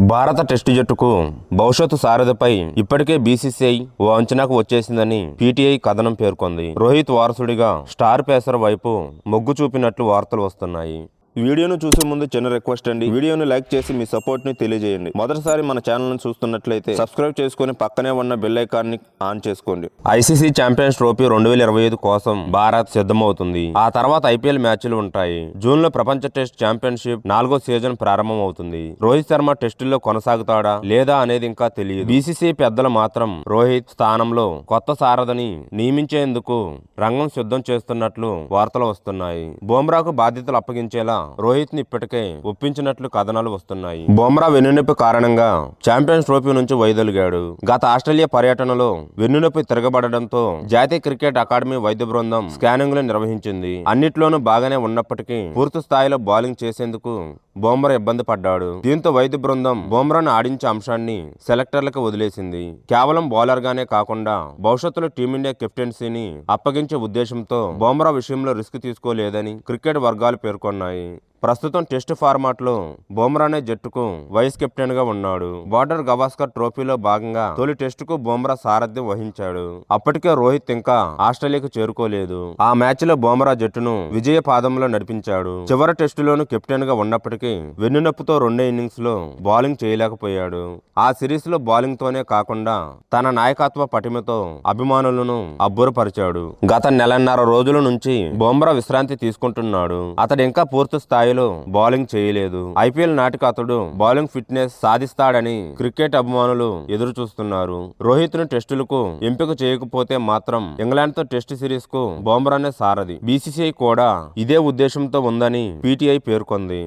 భారత టెస్టు జట్టుకు భవిష్యత్తు సారథిపై ఇప్పటికే బీసీసీఐ ఓ అంచనాకు వచ్చేసిందని పీటీఐ కథనం పేర్కొంది. రోహిత్ వారసుడిగా స్టార్ పేసర్ వైపు మొగ్గు చూపినట్లు వార్తలు వస్తున్నాయి. వీడియోను చూసే ముందు చిన్న రిక్వెస్ట్ అండి, వీడియోను లైక్ చేసి మీ సపోర్ట్ ని తెలియజేయండి. మొదటిసారి మన ఛానల్ ను చూస్తున్నట్లయితే సబ్స్క్రైబ్ చేసుకుని పక్కనే ఉన్న బెల్ ఐకాన్ ని ఆన్ చేసుకోండి. ఐసీసీ ఛాంపియన్స్ ట్రోఫీ 2025 కోసం భారత్ సిద్ధమవుతుంది. ఆ తర్వాత ఐపీఎల్ మ్యాచ్లు ఉంటాయి. జూన్ లో ప్రపంచ టెస్ట్ ఛాంపియన్షిప్ 4వ సీజన్ ప్రారంభం అవుతుంది. రోహిత్ శర్మ టెస్టుల్లో కొనసాగుతాడా లేదా అనేది ఇంకా తెలియదు. బీసీసీ పెద్దలు మాత్రం రోహిత్ స్థానంలో కొత్త సారథిని నియమించేందుకు రంగం సిద్ధం చేస్తున్నట్లు వార్తలు వస్తున్నాయి. బుమ్రాకు బాధ్యతలు అప్పగించేలా రోహిత్ ని ఇప్పటికే ఒప్పించినట్లు కథనాలు వస్తున్నాయి. బుమ్రా వెన్నునొప్పి కారణంగా ఛాంపియన్స్ ట్రోఫీ నుంచి వైదొలిగాడు. గత ఆస్ట్రేలియా పర్యటనలో వెన్నునొప్పి తిరగబడడంతో జాతీయ క్రికెట్ అకాడమీ వైద్య బృందం స్కానింగ్లు నిర్వహించింది. అన్నిట్లోనూ బాగానే ఉన్నప్పటికీ పూర్తి స్థాయిలో బౌలింగ్ చేసేందుకు బుమ్రా ఇబ్బంది పడ్డాడు. దీంతో వైద్య బృందం బుమ్రాను ఆడించే అంశాన్ని సెలెక్టర్లకు వదిలేసింది. కేవలం బౌలర్ గానే కాకుండా భవిష్యత్తులో టీమిండియా కెప్టెన్సీని అప్పగించే ఉద్దేశంతో బుమ్రా విషయంలో రిస్క్ తీసుకోలేదని క్రికెట్ వర్గాలు పేర్కొన్నాయి. ప్రస్తుతం టెస్ట్ ఫార్మాట్ లో బుమ్రానే జట్టుకు వైస్ కెప్టెన్ గా ఉన్నాడు. బార్డర్ గవాస్కర్ ట్రోఫీలో భాగంగా తొలి టెస్టుకు బుమ్రా సారథ్యం వహించాడు. అప్పటికే రోహిత్ ఇంకా ఆస్ట్రేలియాకు చేరుకోలేదు. ఆ మ్యాచ్ లో బుమ్రా జట్టును విజయ పాదంలో నడిపించాడు. చివరి టెస్టులోను కెప్టెన్ గా ఉన్నప్పటికీ వెన్నునొప్పితో రెండో ఇన్నింగ్స్ లో బౌలింగ్ చేయలేకపోయాడు. ఆ సిరీస్ లో బౌలింగ్ తోనే కాకుండా తన నాయకత్వ పటిమతో అభిమానులను అబ్బురపరిచాడు. గత నెలన్నర రోజుల నుంచి బుమ్రా విశ్రాంతి తీసుకుంటున్నాడు. అతడు ఇంకా పూర్తి స్థాయి బౌలింగ్ చేయలేదు. ఐపీఎల్ నాటికి అతడు బౌలింగ్ ఫిట్నెస్ సాధిస్తాడని క్రికెట్ అభిమానులు ఎదురు చూస్తున్నారు. రోహిత్ ను టెస్టులకు ఎంపిక చేయకపోతే మాత్రం ఇంగ్లాండ్ తో టెస్ట్ సిరీస్ కు బుమ్రానే సారథి. బీసీసీఐ కూడా ఇదే ఉద్దేశంతో ఉందని పీటీఐ పేర్కొంది.